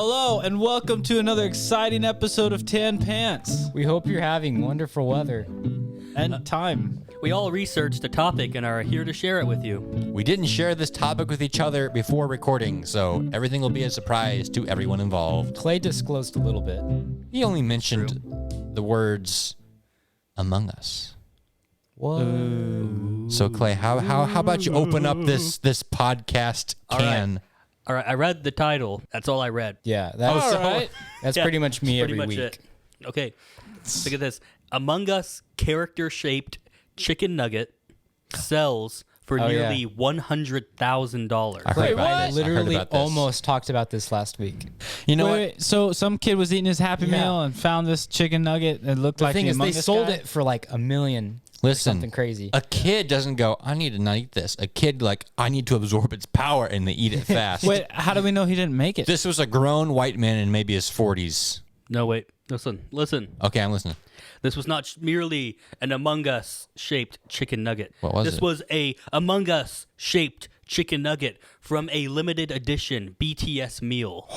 Hello, and welcome to another exciting episode of Tan Pants. We hope you're having wonderful weather. And time. We all researched a topic and are here to share it with you. We didn't share this topic with each other before recording, so everything will be a surprise to everyone involved. Clay disclosed a little bit. He only mentioned the words Among Us. Whoa. So Clay, how about you open up this podcast can? All right, I read the title. That's all I read. Yeah, that was All right. That's Yeah, pretty much me pretty every much week. it. Okay, look at this. Among Us character-shaped chicken nugget sells for Oh, nearly yeah. $100,000. I heard Clay, about I this. literally I heard about this. almost talked about this last week. You know Wait, so some kid was eating his Happy Yeah. Meal and found this chicken nugget and it looked The like thing the is, Among they Us sold guy? it for like $1 million. Listen, Something crazy. A kid doesn't go, I need to not eat this. A kid I need to absorb its power, and they eat it fast. Wait, how do we know he didn't make it? This was a grown white man in maybe his 40s. No, wait. Listen. Okay, I'm listening. This was not merely an Among Us shaped chicken nugget. What was this it? was a Among Us shaped chicken nugget from a limited edition BTS meal.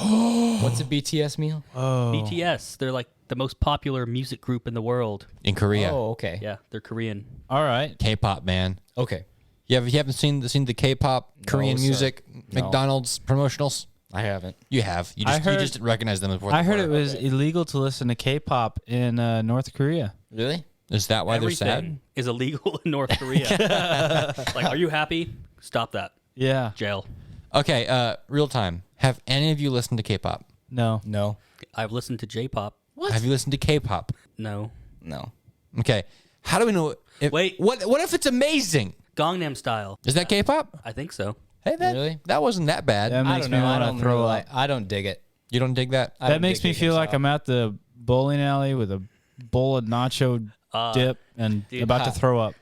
What's a BTS meal? BTS, they're like the most popular music group in the world. In Korea. Oh, okay. Yeah, they're Korean. All right. K-pop, man. Okay. You haven't seen the K-pop Korean sir. music No. McDonald's promotionals? I haven't. You have. You I just, you heard- just didn't recognize them before. I heard it was illegal to listen to K-pop in North Korea. Really? Is that why they're sad? Everything is illegal in North Korea. Like, are you happy? Stop that. Yeah. Jail. Okay, real time. Have any of you listened to K-pop? No. No. I've listened to J-pop. Have you listened to K-pop? No. No. Okay. How do we know? Wait. What if it's amazing? Gangnam Style. Is that K-pop? I think so. Hey, Really? that wasn't that bad. That I makes don't me know. I want don't to throw really up. I don't dig it. You don't dig that? I That don't makes dig me Gangnam feel like Style. I'm at the bowling alley with a bowl of nacho dip and dude, about to throw up.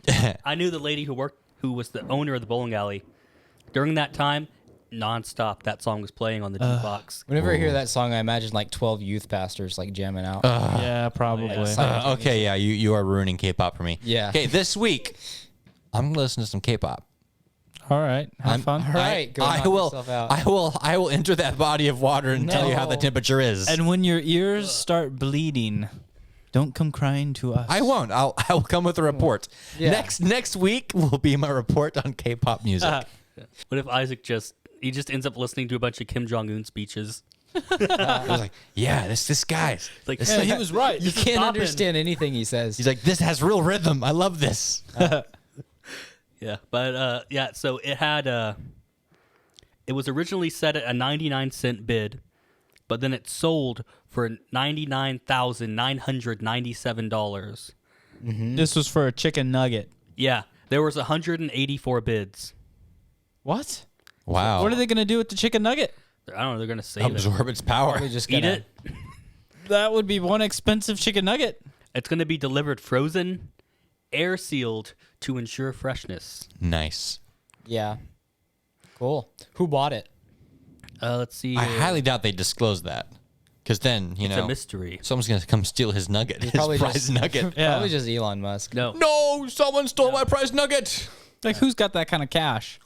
I knew the lady who was the owner of the bowling alley. During that time, nonstop, that song was playing on the jukebox. Whenever I hear that song, I imagine like 12 youth pastors like jamming out. Yeah, probably. Okay, yeah, you are ruining K-pop for me. Yeah. Okay, this week I'm gonna listen to some K-pop. All right. Have fun. All right, go knock yourself out. I will enter that body of water and tell you how the No. temperature is. And when your ears start bleeding, don't come crying to us. I won't. I will come with a report. Yeah. Next week will be my report on K-pop music. What if Isaac just ends up listening to a bunch of Kim Jong-un speeches? I was like, yeah, this guy's. It's like, Yeah, he was right. You can't poppin'. understand anything he says. He's like, this has real rhythm. I love this. Yeah, but so it had it was originally set at a 99-cent bid, but then it sold for $99,997. This was for a chicken nugget. Yeah, there was 184 bids. What? Wow. What are they going to do with the chicken nugget? I don't know, they're going to save it. Absorb its power. Probably just Eat gonna, it. That would be one expensive chicken nugget. It's going to be delivered frozen, air sealed to ensure freshness. Nice. Yeah. Cool. Who bought it? Let's see. I here. highly doubt they disclose that, because then It's a mystery. someone's gonna come steal his nugget, his probably prize just- nugget. Yeah. Probably just Elon Musk. No. No, someone stole my prize nugget. Like, who's got that kind of cash?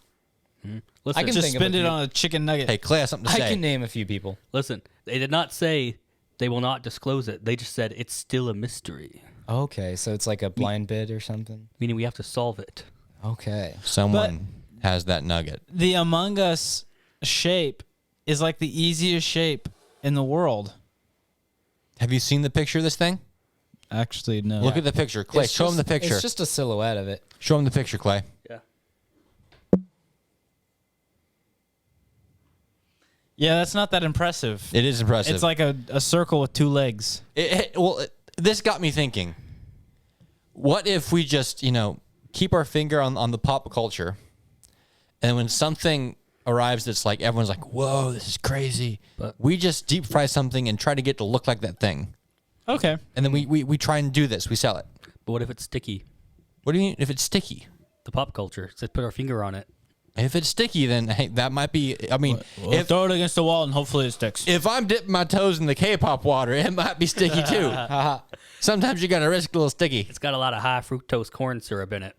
Listen, I can Just think of spend a it few- on a chicken nugget. Hey, Clay has something to I say. can name a few people. listen. They did not say they will not disclose it. They just said it's still a mystery, Okay, so it's like a blind bid or something. meaning we have to solve it. Okay. Someone has that nugget. The Among Us shape is like the easiest shape in the world. Have you seen the picture of this thing? Actually, no. Look at the picture, Clay. It's Show him just- the picture. It's just a silhouette of it. Show him the picture, Clay. Yeah. Yeah, that's not that impressive. It is impressive. It's like a circle with two legs. This got me thinking. What if we just, keep our finger on the pop culture, and when something arrives that's like, everyone's like, whoa, this is crazy. But- we just deep fry something and try to get to look like that thing. Okay. And then we try and do this. We sell it. But what if it's sticky? What do you mean if it's sticky? The pop culture. Let's put our finger on it. If it's sticky, then hey, that might be, if Throw it against the wall and hopefully it sticks. if I'm dipping my toes in the K-pop water, it might be sticky too. Sometimes you got to risk a little sticky. It's got a lot of high fructose corn syrup in it.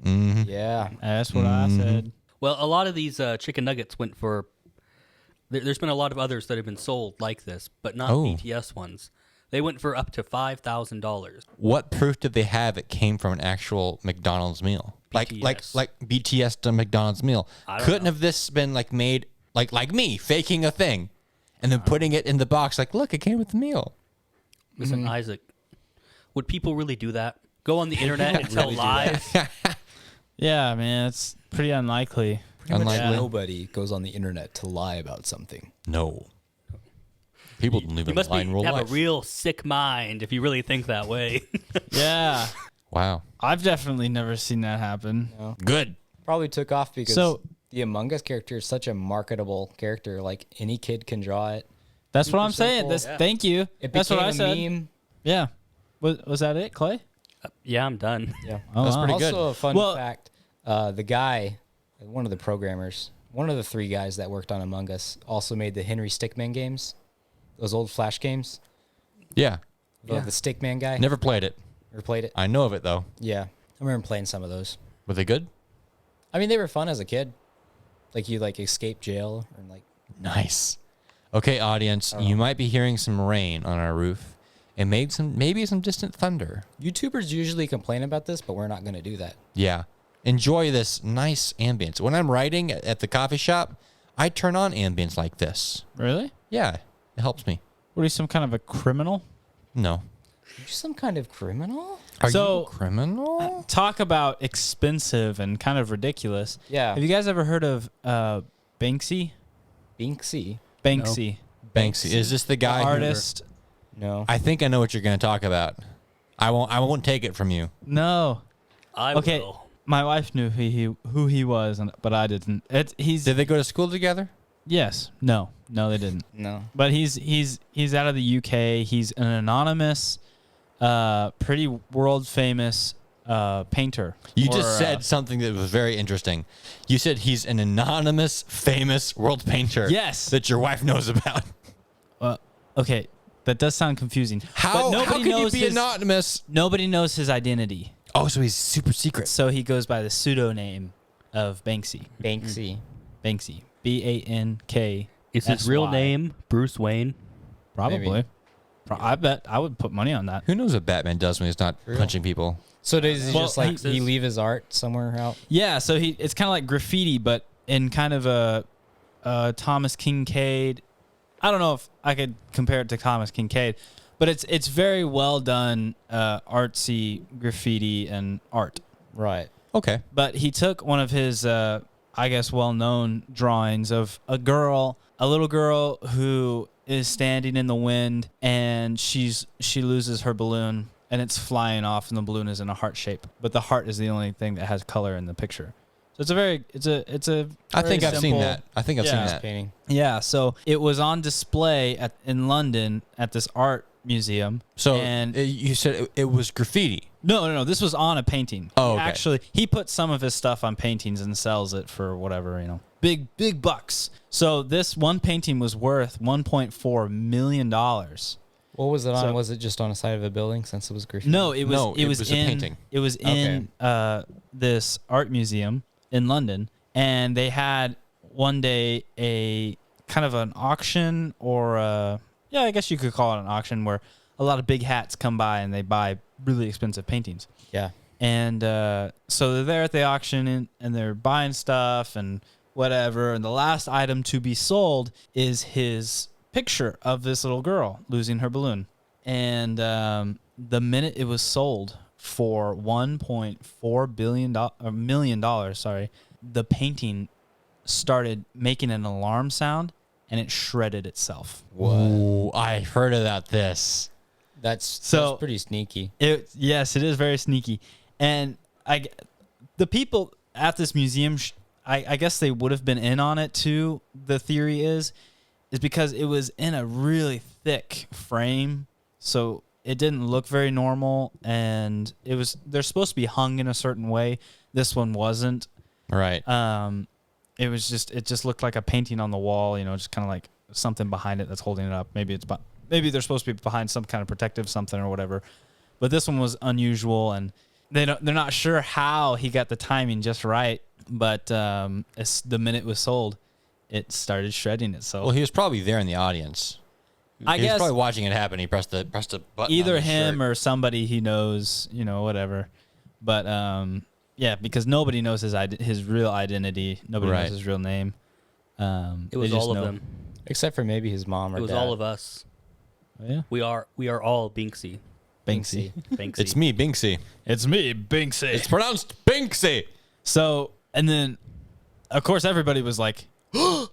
Yeah. That's what I said. Well, a lot of these chicken nuggets went for There's been a lot of others that have been sold like this, but not Oh. BTS ones. They went for up to $5,000. What proof did they have it came from an actual McDonald's meal? Like BTS. BTS to McDonald's meal. I don't Couldn't know. have this been like made like me faking a thing and then putting it in the box like, look, it came with the meal. Listen, Isaac, would people really do that? Go on the internet and tell Really do lies? Yeah, man, it's pretty unlikely. Unlikely. Nobody goes on the internet to lie about something. No. People don't live You in must line real have life. a real sick mind if you really think that way. Yeah, Wow. I've definitely never seen that happen. Good. Probably took off because So- the Among Us character is such a marketable character. Like any kid can draw it. That's what I'm Super saying. simple. This, Yeah. Thank you. It That's what became I a said. meme. Yeah. Was that it, Clay? Yeah, I'm done. Yeah. Oh, That's wow. pretty good. Also, a fun Well- fact: the guy, one of the programmers, one of the 3 guys that worked on Among Us, also made the Henry Stickmin games, those old Flash games. Yeah. The Stickman guy. Never played it. Never played it. I know of it though. Yeah, I remember playing some of those. Were they good? I mean, they were fun as a kid. Like you escape jail and like. Nice. Okay, audience, you might be hearing some rain on our roof and maybe some distant thunder. YouTubers usually complain about this, but we're not going to do that. Yeah. Enjoy this nice ambience. When I'm writing at the coffee shop, I turn on ambience like this. Really? Yeah, it helps me. What are you, some kind of a criminal? No. You're some kind of criminal? Are you So- a criminal? Talk about expensive and kind of ridiculous. Yeah. Have you guys ever heard of Banksy? Binksy? Banksy, Banksy. Is this the guy who- artist. No. I think I know what you're going to talk about. I won't take it from you. No. I Okay. will. My wife knew who he was, but I didn't. He's Did they go to school together? yes, no, they didn't. No. But he's out of the UK. He's an anonymous, pretty world famous painter. You Or, just said something that was very interesting. You said he's an anonymous, famous world painter. Yes. That your wife knows about. Okay, that does sound confusing. How But could you be anonymous? Nobody knows his identity, Oh, so he's super secret. so he goes by the pseudonym of Banksy. Banksy. Banksy. Bank. Is his real name Bruce Wayne? Probably. Maybe. I bet I would put money on that. Who knows what Batman does when he's not punching people? So does he Well, just like taxes. he leave his art somewhere out? Yeah, so it's kind of like graffiti, but in kind of a Thomas Kincaid. I don't know if I could compare it to Thomas Kincaid, but it's very well done, artsy graffiti and art. Right. Okay. But he took one of his, I guess, well-known drawings of a little girl who is standing in the wind, and she loses her balloon, and it's flying off, and the balloon is in a heart shape. But the heart is the only thing that has color in the picture. So it's a. I think very I've seen simple- that. I think I've seen Yeah. that. Painting. Yeah, so it was on display in London at this art museum. So and you said it was graffiti. no, this was on a painting. Oh, okay. Actually, he puts some of his stuff on paintings and sells it for whatever, big bucks. So this one painting was worth $1.4 million. What was it on? So- Was it just on the side of a building since it was graffiti? No, it was No, it it was was a in painting. it was in this art museum in London, and they had one day a kind of an auction or I guess you could call it an auction where a lot of big hats come by and they buy really expensive paintings. Yeah. And so they're there at the auction and they're buying stuff and whatever. And the last item to be sold is his picture of this little girl losing her balloon. And the minute it was sold for $1.4 million, sorry, the painting started making an alarm sound and it shredded itself. Ooh, I heard about this. That's So- pretty sneaky. Yes, it is very sneaky. And the people at this museum, I guess they would have been in on it too. The theory is because it was in a really thick frame, so it didn't look very normal, and they're supposed to be hung in a certain way. This one wasn't. Right. It just looked like a painting on the wall, just kind of like something behind it that's holding it up. Maybe they're supposed to be behind some kind of protective something or whatever. But this one was unusual, and they're not sure how he got the timing just right. But the minute it was sold, it started shredding itself. Well, he was probably there in the audience. I He was guess probably watching it happen. He pressed the button. either on his him shirt. or somebody he knows, whatever. But yeah, because nobody knows his real identity. Nobody Right. knows his real name. It They was just all of know- them. Except for maybe his mom or It was dad. all of us. Oh, yeah, We are all Binksy. Banksy. Banksy. It's me, Binksy. It's me, Banksy. It's pronounced Binksy. So, and then, of course, everybody was like, no!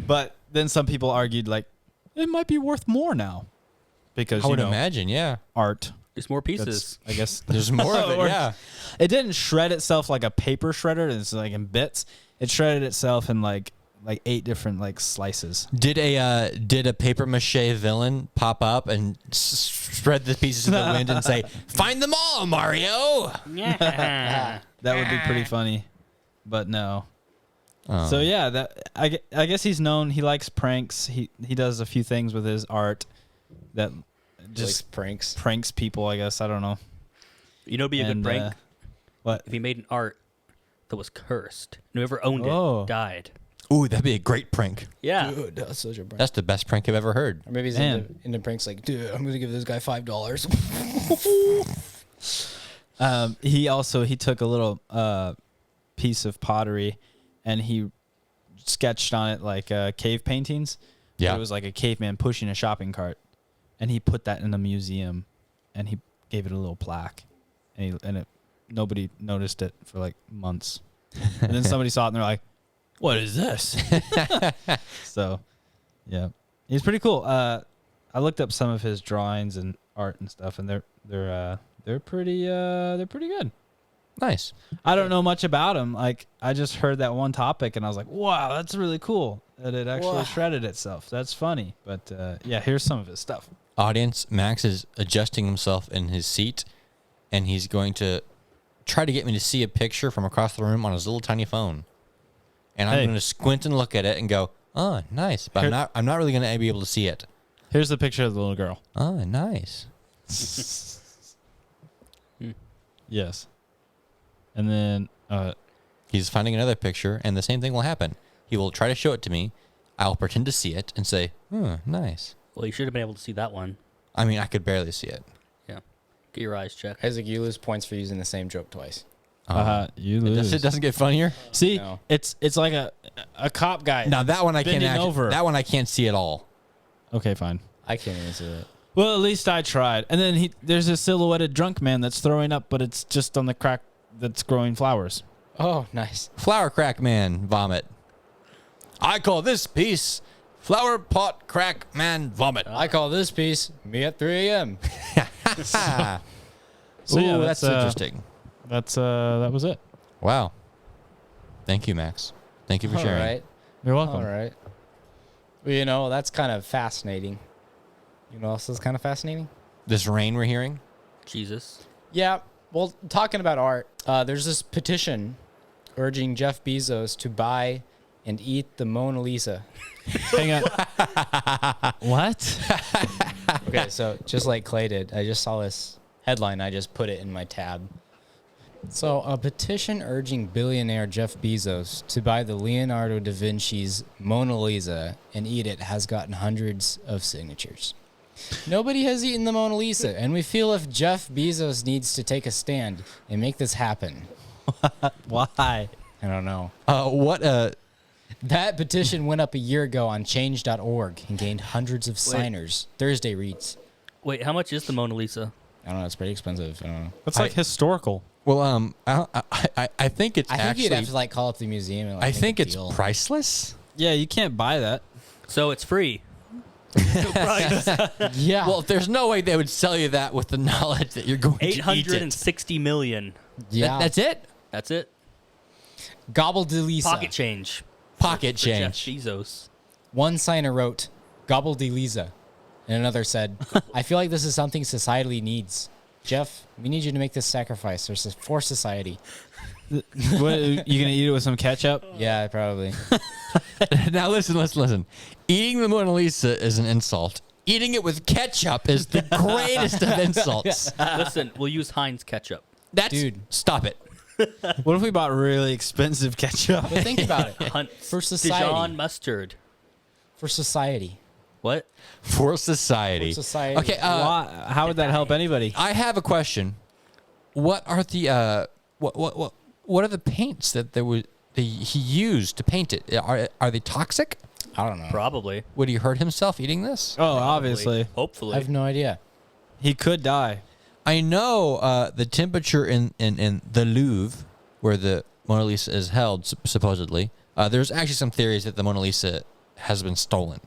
But then some people argued, like, it might be worth more now. Because, I would imagine, yeah. art. There's more That's, pieces. I guess. There's more of it, Or- yeah. It didn't shred itself like a paper shredder. It's like in bits. It shredded itself in like 8 different like slices. Did a paper mache villain pop up and spread the pieces in the wind and say, "Find them all, Mario"? Yeah. That would be pretty funny. But no. Oh. So yeah, that I guess he's known. He likes pranks. He does a few things with his art that Just just pranks. pranks people. I guess I don't know. You know, it'd be a good And, prank what? if he made an art that was cursed. And whoever owned Oh. it died. Ooh, that'd be a great prank. Yeah. Dude, that's such a prank. That's the best prank I've ever heard. Or maybe he's Man. into pranks like, dude, I'm gonna give this guy $5. He took a little piece of pottery, and he sketched on it like cave paintings. Yeah. It was like a caveman pushing a shopping cart, and he put that in a museum, and he gave it a little plaque, and nobody noticed it for like months, and then somebody saw it and they're like, "What is this?" So, yeah, he's pretty cool. I looked up some of his drawings and art and stuff, and they're pretty good. Nice. I don't know much about him. Like, I just heard that one topic, and I was like, "Wow, that's really cool that it actually shredded itself. That's funny." But yeah, here's some of his stuff. Audience, Max is adjusting himself in his seat, and he's going to try to get me to see a picture from across the room on his little tiny phone. And I'm Hey. going to squint and look at it and go, "Oh, nice." But Here- I'm not really going to be able to see it. Here's the picture of the little girl. Oh, nice. Yes. And then He's finding another picture, and the same thing will happen. He will try to show it to me. I'll pretend to see it and say, nice. Well, you should have been able to see that one. I mean, I could barely see it. Yeah. Get your eyes checked. Isaac, you lose points for using the same joke twice. you lose. It doesn't get funnier. See, No. it's like a cop guy. Now that one I can't Bending over. That one I can't see at all. Okay, fine. I can't even see that. Well, at least I tried. And then there's a silhouetted drunk man that's throwing up, but it's just on the crack that's growing flowers. Oh, nice. Flower crack man vomit. I call this piece flower pot crack man vomit. I call this piece me at 3 a.m. So, yeah, Ooh, that's, that's interesting. That was it. Wow. Thank you, Max. Thank you for All sharing. right. You're welcome. All right. Well, that's kind of fascinating. You know what else is kind of fascinating? This rain we're hearing. Jesus. Yeah. Well, talking about art, there's this petition urging Jeff Bezos to buy and eat the Mona Lisa. Hang on. What? Okay, so just like Clay did, I just saw this headline. I just put it in my tab. So, a petition urging billionaire Jeff Bezos to buy the Leonardo da Vinci's Mona Lisa and eat it has gotten hundreds of signatures. Nobody has eaten the Mona Lisa, and we feel if Jeff Bezos needs to take a stand and make this happen. Why? I don't know. What? That petition went up a year ago on change.org and gained hundreds of signers. Thursday reads. Wait, how much is the Mona Lisa? I don't know. It's pretty expensive. I don't know. That's like historical. Well, I think it's I think actually. you'd have to like call up the museum. And, like, I make think a it's deal. priceless. Yeah, you can't buy that. So it's free. Yeah. Well, there's no way they would sell you that with the knowledge that you're going to eat it. 860 million. yeah. That's it. That's it. Gobble-de-Lisa. Pocket change. Pocket For Jeff change. Bezos. One signer wrote, Gobble-de-Lisa. And another said, I feel like this is something society needs. Jeff, we need you to make this sacrifice for society. What, you gonna eat it with some ketchup? Yeah, probably. Now listen. Eating the Mona Lisa is an insult. Eating it with ketchup is the greatest of insults. Listen, we'll use Heinz ketchup. That's Dude. Stop it. What if we bought really expensive ketchup? But think about it. Hunt For society. Dijon mustard. For society. What? For society. For society. Okay. How would that help anybody? I have a question. What are the what are the paints that he used to paint it? Are they toxic? I don't know. Probably. Would he hurt himself eating this? Oh, Probably. obviously. Hopefully. I have no idea. He could die. I know the temperature in the Louvre, where the Mona Lisa is held, supposedly. There's actually some theories that the Mona Lisa has been stolen,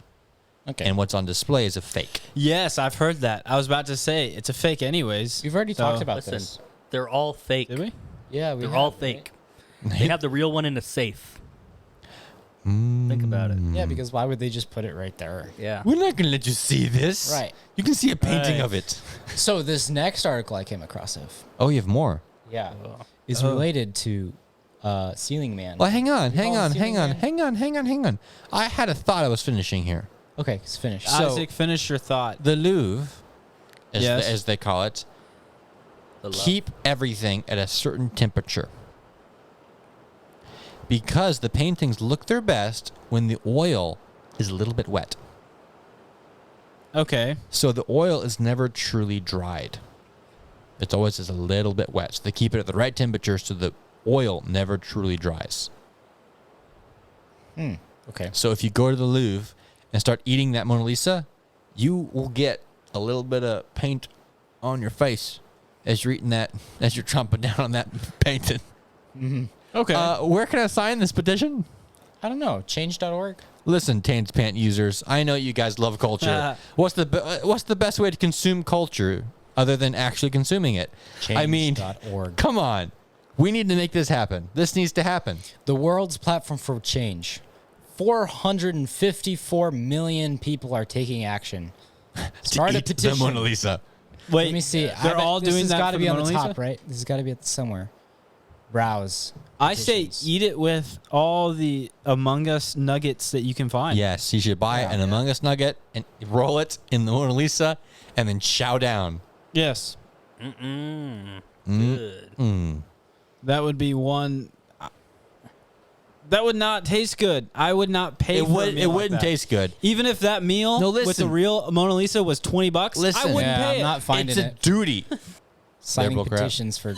Okay. and what's on display is a fake. Yes, I've heard that. I was about to say it's a fake anyways. We've already So- talked about Listen, this. they're all fake. Did we? Yeah, They're all fake. They have the real one in a safe. Mm. Think about it. Yeah, because why would they just put it right there? Yeah. We're not gonna let you see this. Right. You can see a painting Right. of it. So this next article I came across of, Oh, you have more. yeah, is related to Ceiling Man. Well, hang on. Ceiling Man? I had a thought I was finishing here. Okay, it's finished. So- Isaac, finish your thought. The Louvre, Yes. as they call it, The love. keep everything at a certain temperature. Because the paintings look their best when the oil is a little bit wet. Okay. So the oil is never truly dried. It's always just a little bit wet. So they keep it at the right temperature so the oil never truly dries. Okay. So if you go to the Louvre and start eating that Mona Lisa, you will get a little bit of paint on your face as you're eating that, as you're chomping down on that painting. Okay. Where can I sign this petition? I don't know. Change.org? Listen, Taints Pant users, I know you guys love culture. What's the best way to consume culture other than actually consuming it? I mean, Change.org. come on. We need to make this happen. This needs to happen. The world's platform for change. 454 million people are taking action. Start a Eat petition. the Mona Lisa. Wait, Let me see. They're all doing this that has got to for be the on the Mona top, Lisa? right? This has got to be somewhere. Browse. I say petitions. eat it with all the Amongus Nuggets that you can find. Yes, you should buy an Amongus Nugget and roll it in the Mona Lisa and then chow down. Yes. Good. That would be one. That would not taste good. I would not pay It for a would. meal It like wouldn't that. taste good. Even if that meal No, with the listen. real Mona Lisa was $20, I Listen. wouldn't Yeah, pay I'm it. not finding It's a it. duty. Signing Bull crap. petitions for.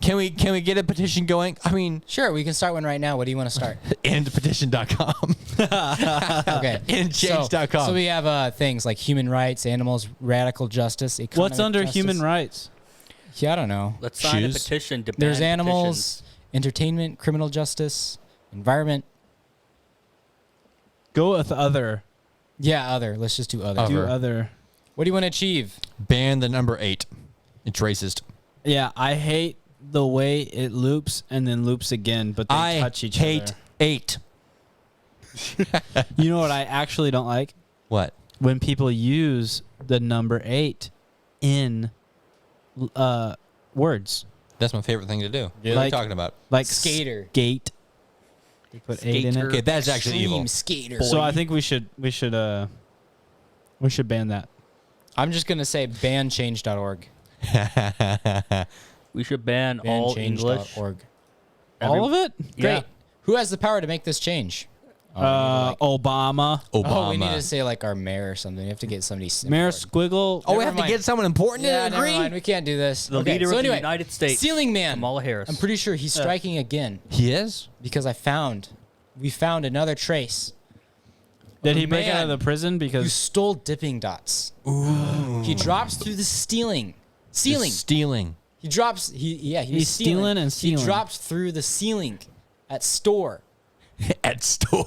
Can we get a petition going? I mean, Sure, we can start one right now. What do you want to start? endpetition.com. Okay. Endchange.com. So we have things like human rights, animals, radical justice. What's economic under justice. human rights? Yeah, I don't know. Let's sign Shoes. a petition to There's ban animals, entertainment, criminal justice, environment. Go with other. Yeah, other. Let's just do other. Other. Do other. What do you want to achieve? Ban the number 8. It's racist. Yeah, I hate the way it loops and then loops again, but they I touch each hate other. 8. You know what I actually don't like? What? When people use the number 8 in words. That's my favorite thing to do. What are you Like- talking about? Like Skater. skate. They put 8 in Skater. it. Okay, that's actually evil. Extreme skater. So I think we should ban that. I'm just gonna say ban change.org. We should ban Ban all change.org. English. All of it? Yeah. Great. Who has the power to make this change? Obama. Obama. Oh, we need to say like our mayor or something. We have to get somebody. Mayor important. Squiggle. Oh, we Never have to mind. get someone important Yeah, to never agree? mind. We can't do this. The Okay, leader so of anyway, the United States. Ceiling Man. Kamala Harris. I'm pretty sure he's striking again He is? because we found another trace. Did a he break out man of the prison Who because stole dipping dots? Ooh. He drops through the ceiling. Stealing. He drops. He was He's stealing and stealing. He dropped through the ceiling at store At store.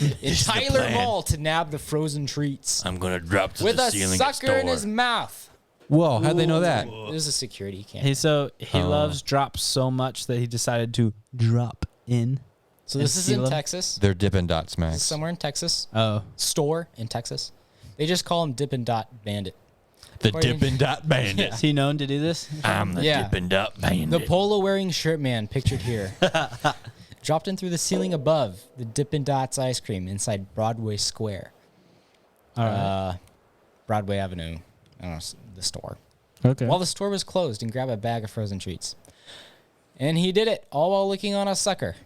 in is the Tyler plan. Mall to nab the frozen treats I'm going to drop to with the a ceiling at sucker in store. his mouth. Whoa, how'd they know that? There's a security camera. he loves drops so much that he decided to drop in. So this and is in steal 'em? Texas. They're Dippin' Dots, This is Max. somewhere in Texas. Oh. Store in Texas. They just call him Dippin' Dot Bandit. The According- Dippin' Dot Bandit. Is he known to do this? I'm the Yeah. Dippin' Dot Bandit. The polo-wearing shirt man pictured here dropped in through the ceiling above the Dippin' Dots ice cream inside Broadway Square. All right. Broadway Avenue. I don't know, the store. Okay. while the store was closed and grab a bag of frozen treats. And he did it all while licking on a sucker.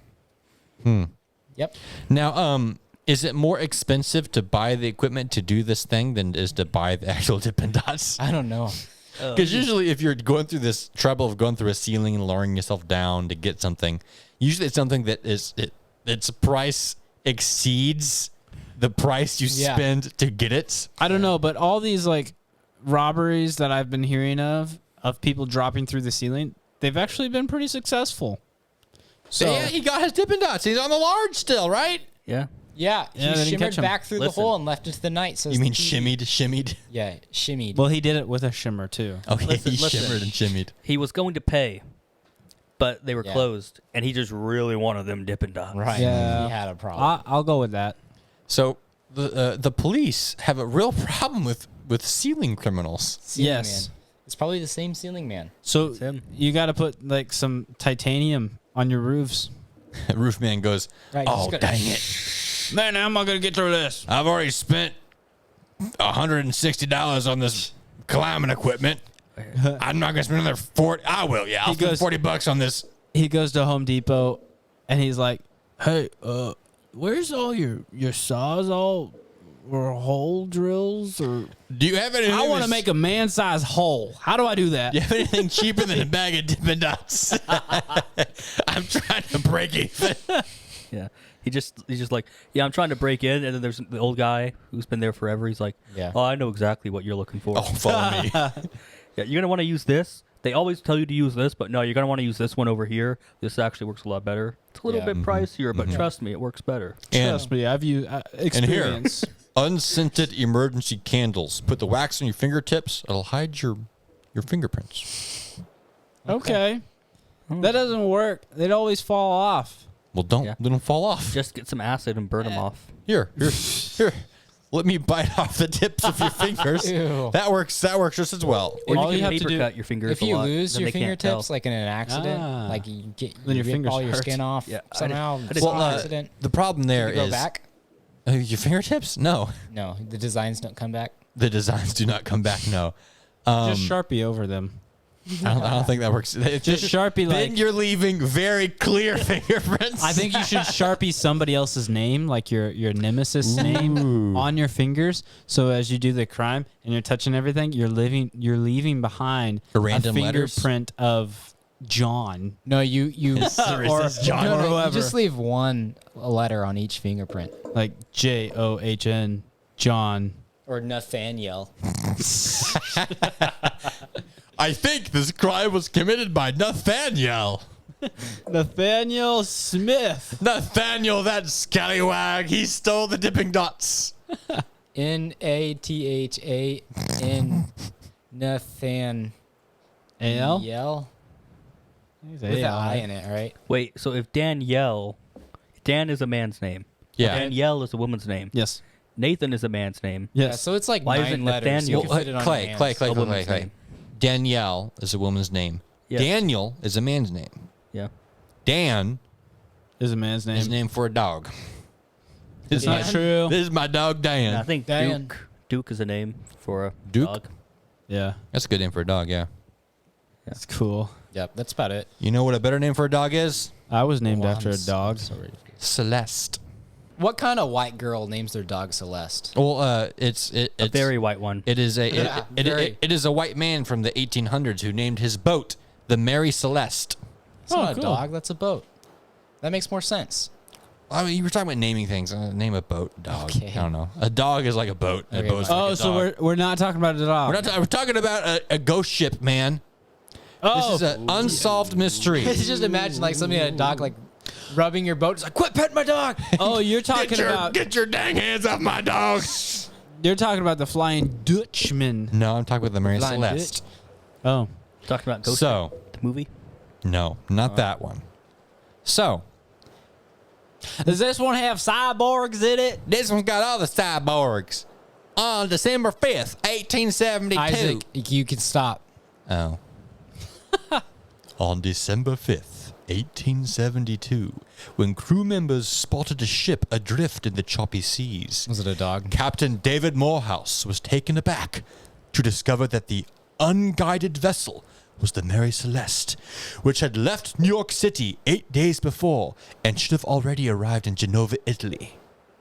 Yep. Now, is it more expensive to buy the equipment to do this thing than it is to buy the actual Dippin' Dots? I don't know. Because usually if you're going through this trouble of going through a ceiling and lowering yourself down to get something, usually it's something that its price exceeds the price you spend to get it. I don't know, but all these like robberies that I've been hearing of people dropping through the ceiling, they've actually been pretty successful. So Yeah, he got his Dippin' Dots. He's on the large still, right? Yeah. Yeah, Yeah, he they didn't catch shimmered him. back through the Listen. hole and left into the night. So You mean shimmied? Yeah, shimmied. well, he did it with a shimmer too. Okay, Listen, he listen. shimmered and shimmied. He was going to pay, but they were Yeah. closed, and he just really wanted them Dippin' Dots. right. Yeah. He had a problem. I'll go with that. So the police have a real problem with ceiling criminals. Ceiling Yes. Man. It's probably the same ceiling man. So It's him. you got to put like some titanium on your roofs. Roofman goes, Right, "Oh, he's got- dang it. Man, how am I gonna get through this? I've already spent $160 on this climbing equipment. I'm not going to spend another 40. I will, yeah. I'll He spend goes- $40 on this." He goes to Home Depot, and he's like, "Hey, where's all your saws or hole drills or?" Do you have anything? I want to make a man-sized hole. How do I do that? Do you have anything cheaper than a bag of Dippin' Dots? I'm trying to break even. Yeah. He's just like, yeah, I'm trying to break in, and then there's the old guy who's been there forever. He's like, Yeah. oh, I know exactly what you're looking for. Oh, follow me. Yeah, you're gonna want to use this. They always tell you to use this, but no, you're gonna want to use this one over here. This actually works a lot better. It's a little Yeah. bit pricier, but trust me, it works better. Trust me, I've used experience. Unscented emergency candles. Put the wax on your fingertips. It'll hide your fingerprints. Okay, that doesn't work. They'd always fall off. Well, don't Yeah. let them fall off. Just get some acid and burn them off. Here. Let me bite off the tips of your fingers. Ew. That works just as well. Or All you you can have to paper do- cut your fingers. If a you lot, lose then your they can't tell. fingertips, like in an accident, Ah. like you get Then your rip fingers all your hurt. skin off Yeah, I somehow. didn't- It's Well, an accident. The problem there You go is back? Your fingertips. No, No, the designs don't come back. the designs do not come back. No, Just Sharpie over them. I don't think that works. It's Just Sharpie, then like you're leaving very clear fingerprints. I think you should Sharpie somebody else's name, like your nemesis name, on your fingers. So as you do the crime and you're touching everything, you're leaving behind A random letters? fingerprint of John No, you or, John. or no, you whoever, just leave one letter on each fingerprint. like John, John. Or Nathaniel. I think this crime was committed by Nathaniel. Nathaniel Smith. Nathaniel, that scallywag. He stole the Dippin' Dots. Nathan Nathaniel. A-L? With an I in it, right? Wait, so if Dan is a man's name. Yeah. Danielle is a woman's name. Yes. Nathan is a man's name. Yeah, Yes. so it's like Why is 9 it letters. You Nathaniel? can Well, fit it on Clay, your hands. Clay. A woman's name. Danielle is a woman's name. Yes. Daniel is a man's name. Yeah. Dan Is a man's name. is named for a dog. It's not Dan? true. This is my dog, Dan. And I think Dan. Duke is a name for a Duke? dog. Yeah. That's a good name for a dog, yeah. That's cool. Yep, that's about it. You know what a better name for a dog is? I was named Oh, after I'm a dog. so ready for this. Celeste. What kind of white girl names their dog Celeste? Well, it's A very white one. it is a Yeah, it is a white man from the 1800s who named his boat the Merry Celeste. It's not a cool. dog, that's a boat. That makes more sense. I mean, you were talking about naming things. Name a boat, dog. Okay. I don't know. A dog is like a boat. A Okay, boat's well. like Oh, a so dog. we're not talking about a dog. We're talking about a ghost ship, man. oh, This is an unsolved mystery. Just imagine like somebody had a dog like rubbing your boat. It's like, quit petting my dog. oh, you're talking about Get your dang hands off my dog. you're talking about the Flying Dutchman. No, I'm talking about the Merry Blind Celeste. Oh, Talking about Ghost So, the movie. no, not that one. So, does this one have cyborgs in it? this one's got all the cyborgs. On December 5th, 1872. Isaac, you can stop. Oh. On December 5th, 1872, when crew members spotted a ship adrift in the choppy seas, Was it a dog? Captain David Morehouse was taken aback to discover that the unguided vessel was the Merry Celeste, which had left New York City 8 days before and should have already arrived in Genova, Italy.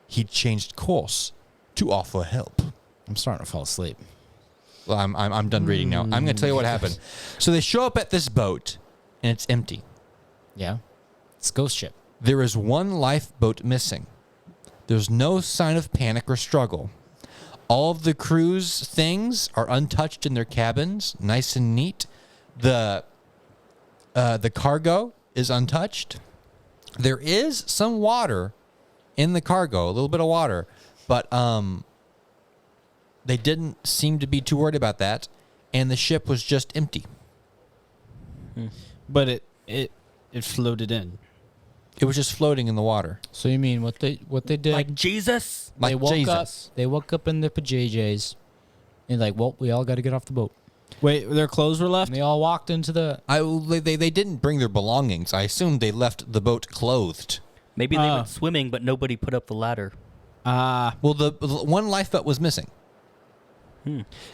He'd changed course to offer help. I'm starting to fall asleep. Well, I'm done reading now. I'm going to tell you what happened. So they show up at this boat, and it's empty. Yeah. It's a ghost ship. There is one lifeboat missing. There's no sign of panic or struggle. All of the crew's things are untouched in their cabins, nice and neat. The cargo is untouched. There is some water in the cargo, a little bit of water, but they didn't seem to be too worried about that, and the ship was just empty. But it floated in. It was just floating in the water. So you mean what they did? Like Jesus? Like they woke Jesus. up. They woke up in their pajamas, and like, well, we all got to get off the boat. Wait, their clothes were left? And they all walked into the. They didn't bring their belongings. I assumed they left the boat clothed. Maybe they went swimming, but nobody put up the ladder. Well, the one lifeboat was missing.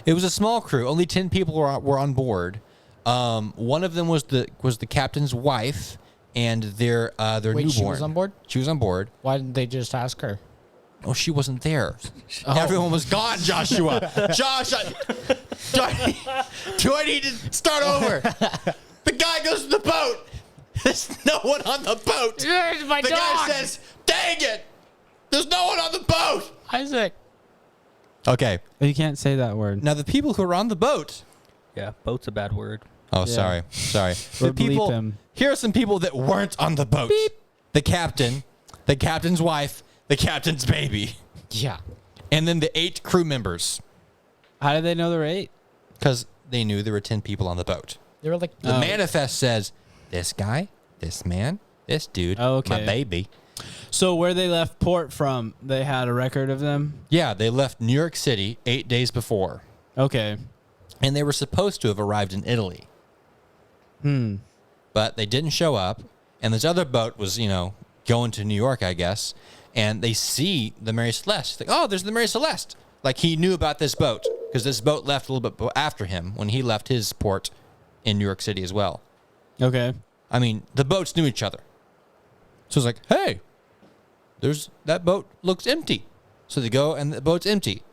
It was a small crew. Only 10 people were on board. One of them was the captain's wife and their newborn. Wait, she was on board? She was on board. Why didn't they just ask her? Oh, she wasn't there. Everyone was gone, Joshua. Josh, do I need to start over? The guy goes to the boat. There's no one on the boat. There's my The guy says, dang it. There's no one on the boat. Isaac. Okay. You can't say that word. Now, the people who are on the boat. Yeah, boat's a bad word. Oh, Yeah. sorry. Or The people. bleep him. Here are some people that weren't on the boat. The captain, the captain's wife, the captain's baby, Yeah. and then the 8 crew members. How did they know there were 8? Because they knew there were 10 people on the boat. They were like, The manifest says, this guy, this man, this dude, Okay. my baby. So where they left port from, they had a record of them? Yeah, they left New York City 8 days before. Okay. And they were supposed to have arrived in Italy. But they didn't show up. And this other boat was, going to New York, I guess. And they see the Merry Celeste. Like, oh, there's the Merry Celeste. Like, he knew about this boat. Because this boat left a little bit after him when he left his port in New York City as well. Okay. I mean, the boats knew each other. So it's like, hey, that boat looks empty. So they go and the boat's empty.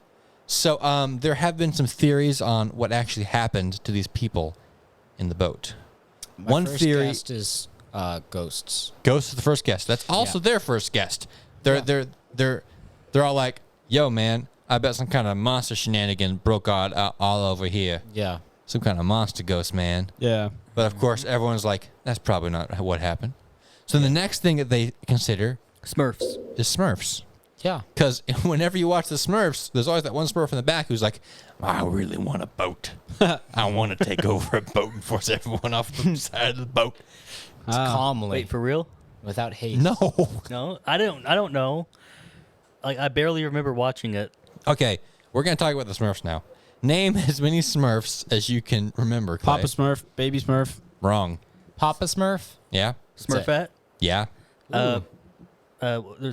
So there have been some theories on what actually happened to these people in the boat. my first guest is ghosts. Ghost is the first guest. That's also their first guest. They're all like, yo, man, I bet some kind of monster shenanigan broke out all over here. Yeah. Some kind of monster ghost, man. Yeah. But of course, everyone's like, that's probably not what happened. So the next thing that they consider Smurfs. is Smurfs. Yeah. Because whenever you watch the Smurfs, there's always that one Smurf in the back who's like, I really want a boat. I want to take over a boat and force everyone off the side of the boat. Calmly. Wait, for real? Without hate. No. No, I don't know. Like, I barely remember watching it. Okay, we're going to talk about the Smurfs now. Name as many Smurfs as you can remember, Clay. Papa Smurf, Baby Smurf. Wrong. Papa Smurf. Yeah? Smurfette. Yeah. There's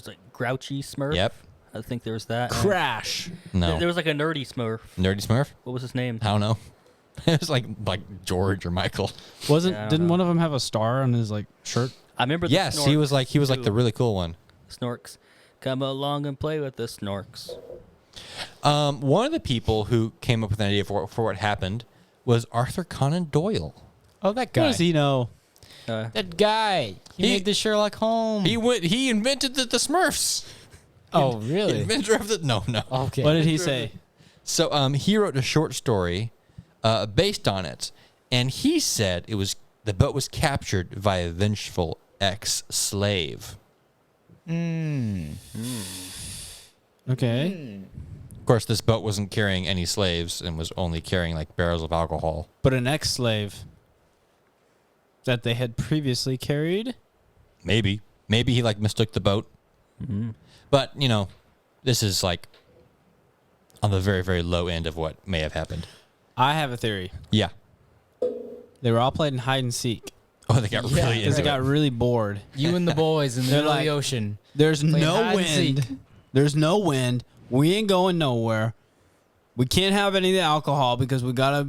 like Grouchy Smurf. Yep. I think there was that. Crash. No. There was like a nerdy Smurf. Nerdy Smurf? What was his name? I don't know. It was like George or Michael. Wasn't Yeah, I don't didn't know. one of them have a star on his like shirt? I remember. The Yes, he was like too. the really cool one. Snorks. Come along and play with the Snorks. One of the people who came up with an idea for what happened was Arthur Conan Doyle. Oh, that What guy. does he know? That guy. He made the Sherlock Holmes. He invented the Smurfs. Oh, really? Inventor of the no. Okay. What did he say? So he wrote a short story based on it, and he said the boat was captured by a vengeful ex-slave. Okay. Of course, this boat wasn't carrying any slaves and was only carrying like barrels of alcohol. But an ex-slave that they had previously carried? Maybe he like mistook the boat. But this is like on the very, very low end of what may have happened. I have a theory. Yeah. They were all playing hide and seek. Oh, they got really Because into they it. got really bored. You and the boys in the They're middle of like- the ocean. There's Playing no hide and seek. wind. There's no wind. We ain't going nowhere. We can't have any of the alcohol because we gotta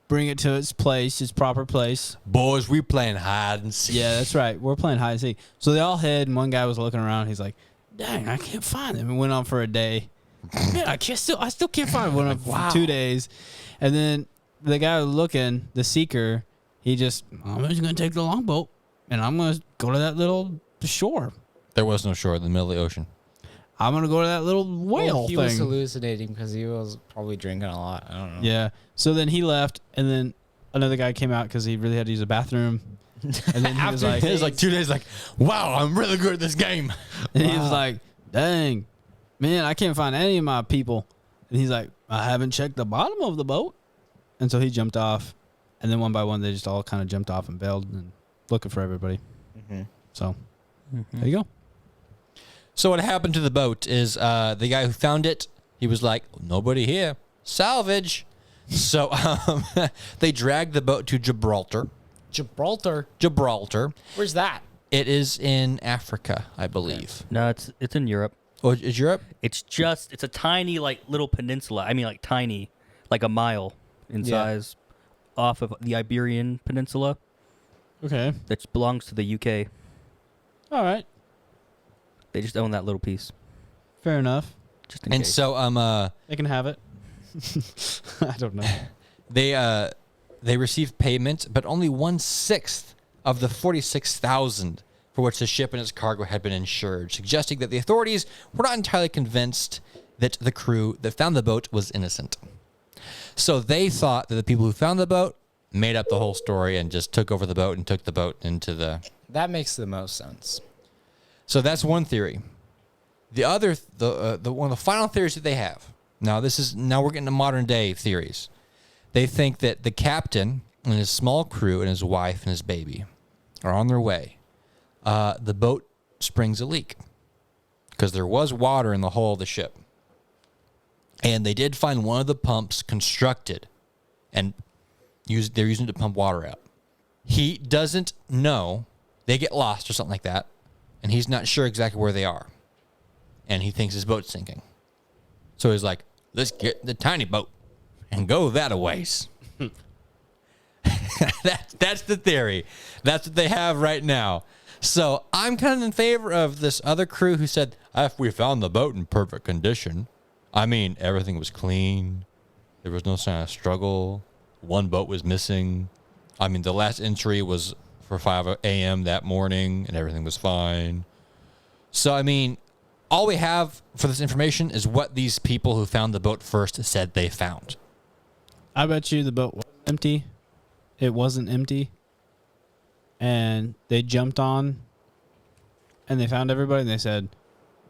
bring it to its place, its proper place. Boys, we playing hide and seek. Yeah, that's right. We're playing hide and seek. So they all hid, and one guy was looking around. He's like, "Dang, I can't find them." It went on for a day. Man, I still can't find one for 2 days, and then the guy looking, the seeker, I'm just gonna take the longboat, and I'm gonna go to that little shore. There was no shore in the middle of the ocean. I'm gonna go to that little whale He thing. was hallucinating because he was probably drinking a lot. I don't know. Yeah. So then he left, and then another guy came out because he really had to use a bathroom. And then he was like, It was like 2 days. Like, wow, I'm really good at this game. and he was like, "Dang, man, I can't find any of my people." And he's like, "I haven't checked the bottom of the boat." And so he jumped off, and then one by one they just all kind of jumped off and bailed and looking for everybody. So there you go. So what happened to the boat is the guy who found it, he was like, nobody here. Salvage. So they dragged the boat to Gibraltar. Gibraltar. Where's that? It is in Africa, I believe. No, it's in Europe. Oh, is Europe? It's a tiny like little peninsula. I mean, like tiny, like a mile in size, off of the Iberian Peninsula. Okay. That belongs to the UK. All right. They just own that little piece. Fair enough. Just in And case. so They can have it. I don't know. they received payment, but only 1/6 of the 46,000 for which the ship and its cargo had been insured, suggesting that the authorities were not entirely convinced that the crew that found the boat was innocent. So they thought that the people who found the boat made up the whole story and just took over the boat and took the boat into the... That makes the most sense. So that's one theory. The other, one of the final theories that they have. Now we're getting to modern day theories. They think that the captain and his small crew and his wife and his baby are on their way. The boat springs a leak because there was water in the hull of the ship, and they did find one of the pumps constructed, and they're using it to pump water out. He doesn't know. They get lost or something like that. And he's not sure exactly where they are. And he thinks his boat's sinking. So he's like, let's get the tiny boat and go that a ways. That's the theory. That's what they have right now. So I'm kind of in favor of this other crew who said, if we found the boat in perfect condition, I mean, everything was clean. There was no sign of struggle. One boat was missing. I mean, the last entry was for 5 a.m. that morning, and everything was fine. So, I mean, all we have for this information is what these people who found the boat first said they found. I bet you the boat was empty. It wasn't empty. And they jumped on, and they found everybody, and they said,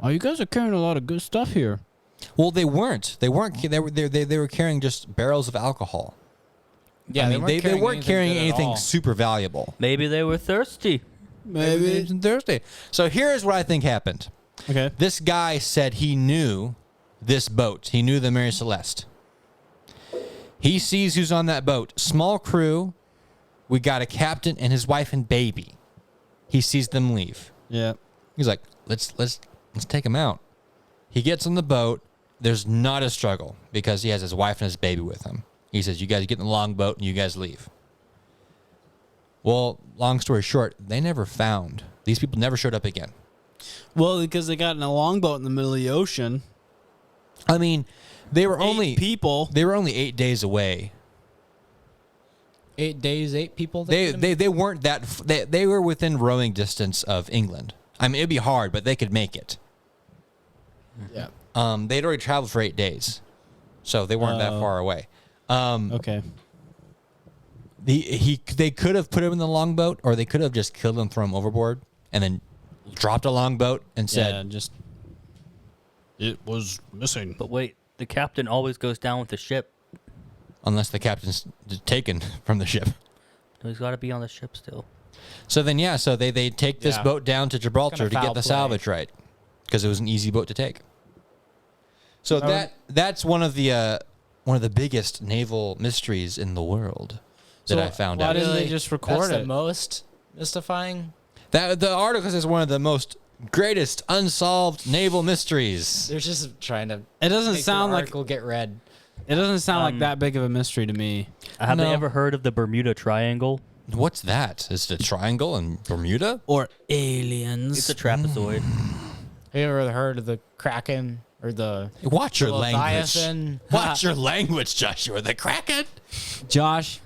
"Oh, you guys are carrying a lot of good stuff here." Well, they weren't. They were carrying just barrels of alcohol. Yeah, I mean, they weren't carrying good at anything all. super valuable. Maybe they were thirsty. Maybe it's Thursday. So here's what I think happened. Okay. This guy said he knew this boat. He knew the Merry Celeste. He sees who's on that boat. Small crew. We got a captain and his wife and baby. He sees them leave. Yeah. He's like, let's take him out. He gets on the boat. There's not a struggle because he has his wife and his baby with him. He says, you guys get in the longboat and you guys leave. Well, long story short, they never found. These people never showed up again. Well, because they got in a longboat in the middle of the ocean. I mean, they were 8 only people. They were only 8 days away. 8 days, 8 people. They weren't that. They were within rowing distance of England. I mean, it'd be hard, but they could make it. Yeah. They'd already traveled for 8 days, so they weren't that far away. Okay. They could have put him in the longboat, or they could have just killed him, thrown him overboard, and then dropped a longboat and said, just it was missing. But wait, the captain always goes down with the ship. unless the captain's taken from the ship. He's got to be on the ship still. So then, so they take this Yeah. boat down to Gibraltar to Kinda get foul the play. salvage right, because it was an easy boat to take. So that's one of the biggest naval mysteries in the world that I found why out. didn't they just record That's it? the most mystifying. That the article says one of the most greatest unsolved naval mysteries. They're just trying to It doesn't make sound the like article get read. It doesn't sound like that big of a mystery to me. Have they No. ever heard of the Bermuda Triangle? What's that? Is it a triangle in Bermuda? Or aliens. It's a trapezoid. Have you ever heard of the Kraken or the Watch your language. Leviathan? Watch your language, Joshua. The Kraken. Josh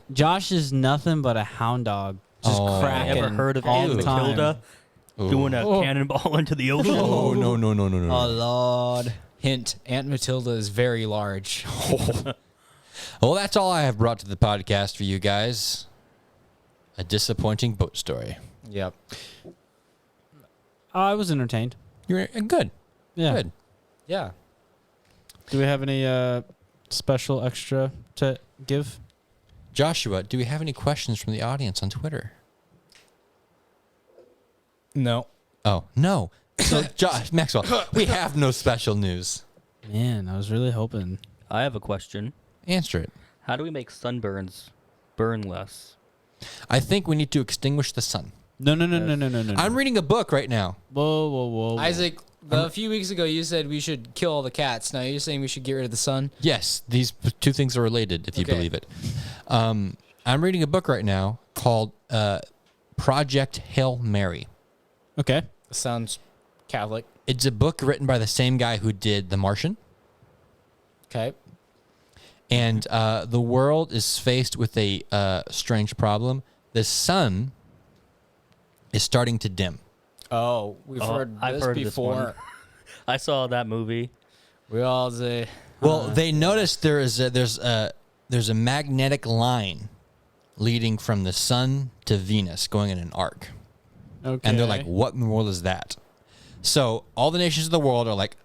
is nothing but a hound dog. Just Oh. cracking. Ever heard of all Aunt the time. Matilda doing a cannonball into the ocean? Oh no. Oh Lord. Hint: Aunt Matilda is very large. Well, that's all I have brought to the podcast for you guys. A disappointing boat story. Yep. I was entertained. You're good. Yeah. Good. Yeah. Do we have any special extra to give? Joshua, do we have any questions from the audience on Twitter? No. Oh, no. So, Maxwell, we have no special news. Man, I was really hoping. I have a question. Answer it. How do we make sunburns burn less? I think we need to extinguish the sun. No. I'm reading a book right now. Whoa. Isaac, a few weeks ago you said we should kill all the cats. Now you're saying we should get rid of the sun? Yes, these two things are related, if you Okay. believe it. I'm reading a book right now called Project Hail Mary. Okay. Sounds Catholic. It's a book written by the same guy who did The Martian. Okay. And the world is faced with a strange problem. The sun is starting to dim. Oh, we've heard I've this heard before. this one. I saw that movie. We all say, Well, they noticed there's a magnetic line leading from the sun to Venus going in an arc. Okay. And they're like, what in the world is that? So all the nations of the world are like,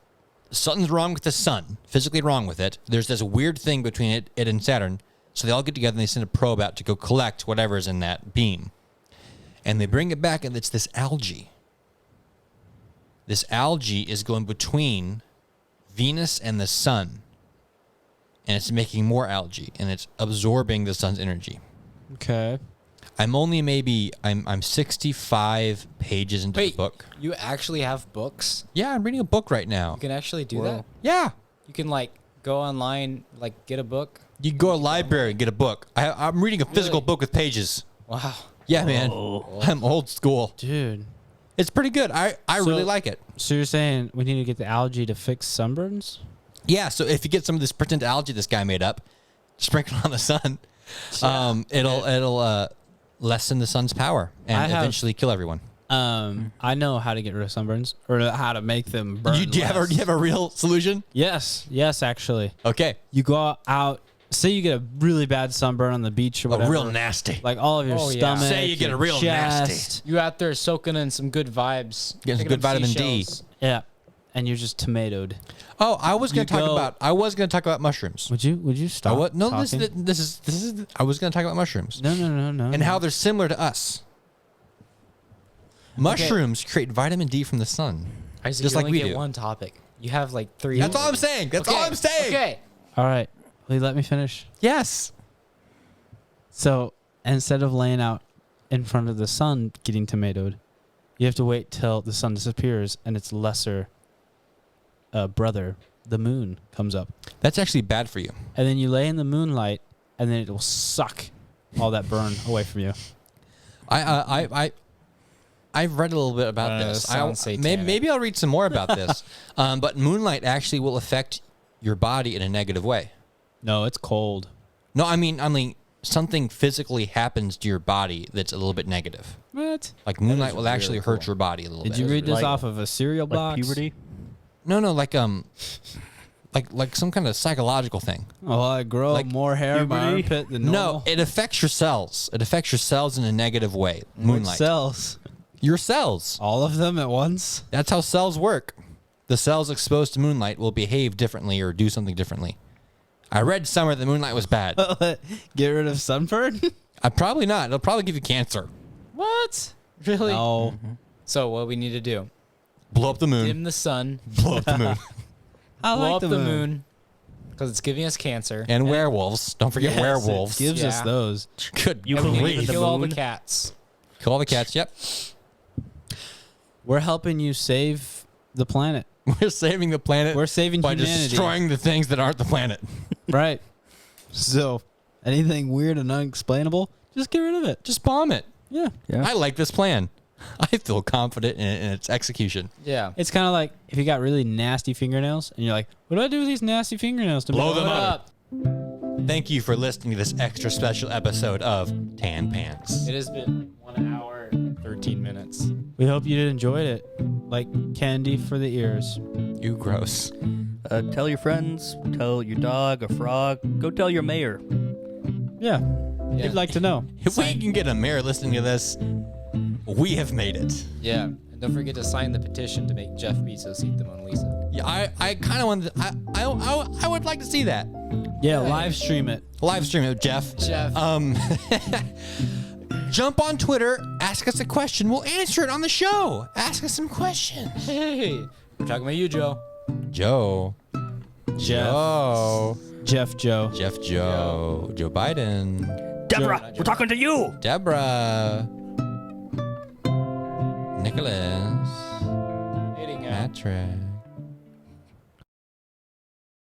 something's wrong with the sun, physically wrong with it. There's this weird thing between it and Saturn. So they all get together and they send a probe out to go collect whatever's in that beam. And they bring it back and it's this algae. This algae is going between Venus and the sun. And it's making more algae and it's absorbing the sun's energy. Okay. I'm only I'm 65 pages into the book. you actually have books? Yeah, I'm reading a book right now. You can actually do Whoa. that? Yeah. You can, like, go online, like, get a book? You can go to a library and get a book. I'm reading a physical Really? book with pages. Wow. Yeah, man. Oh. I'm old school. Dude. It's pretty good. I really like it. So you're saying we need to get the algae to fix sunburns? Yeah, so if you get some of this pretend algae this guy made up, sprinkle it on the sun, it'll lessen the sun's power and eventually kill everyone. I know how to get rid of sunburns or how to make them burn. Do you have a real solution? Yes, actually. Okay. You go out, say you get a really bad sunburn on the beach or whatever. Real nasty. Like all of your Oh, yeah. stomach. Say you get your a real chest. nasty. You out there soaking in some good vibes. Getting some picking good up vitamin D. seashells. Yeah. And you're just tomatoed. Oh, I was going You to talk go- about mushrooms. Would you stop? No, talking? this is I was going to talk about mushrooms. No. And how they're similar to us. Mushrooms create vitamin D from the sun. Isaac, Just you like only we get do. one topic. You have like three. That's all I'm saying. That's all I'm saying. Okay. All right. Will you let me finish? Yes. So instead of laying out in front of the sun getting tomatoed, you have to wait till the sun disappears and its lesser brother, the moon, comes up. That's actually bad for you. And then you lay in the moonlight and then it will suck all that burn away from you. I've read a little bit about this. sounds satanic. Maybe I'll read some more about this. But moonlight actually will affect your body in a negative way. No, it's cold. No, I mean something physically happens to your body that's a little bit negative. What? Like moonlight will really actually hurt your body a little Did bit. you read this Like- off of a cereal Like box? puberty? No, like some kind of psychological thing. Oh, I grow Like more hair in my puberty? armpit than normal. No, it affects your cells. It affects your cells in a negative way. Which Moonlight. cells? Your cells. All of them at once? That's how cells work. The cells exposed to moonlight will behave differently or do something differently. I read somewhere that moonlight was bad. Get rid of sunburn? Probably not. It'll probably give you cancer. What? Really? No. So what we need to do? Blow up the moon. Dim the sun. Blow up the moon. I blow like up the moon because it's giving us cancer. And werewolves. Don't forget Yes, werewolves. It gives us Yeah. those. Good You And we need believe to in the kill all the moon? cats. Kill all the cats. Yep. We're helping you save the planet. We're saving the planet We're saving by humanity. destroying the things that aren't the planet. Right. So, anything weird and unexplainable, just get rid of it. Just bomb it. Yeah. Yeah. I like this plan. I feel confident in its execution. Yeah. It's kind of like if you got really nasty fingernails and you're like, what do I do with these nasty fingernails? To Blow make them them up. Thank you for listening to this extra special episode of Tan Pants. It has been 1 hour and 13 minutes. We hope you enjoyed it. Like candy for the ears. You gross. Tell your friends. Tell your dog, a frog. Go tell your mayor. Yeah. They'd like to know. If we can get a mayor listening to this, we have made it. Yeah. And don't forget to sign the petition to make Jeff Bezos eat the Mona Lisa. Yeah, I kind of wanted. I would like to see that. Yeah, live stream it. Live stream it, Jeff. Jump on Twitter, ask us a question. We'll answer it on the show. Ask us some questions. Hey. We're talking about you, Joe. Joe. Joe. Jeff Joe. Jeff Joe. Joe Biden. Deborah, we're talking to you. Deborah. Nicholas. Hating Patrick.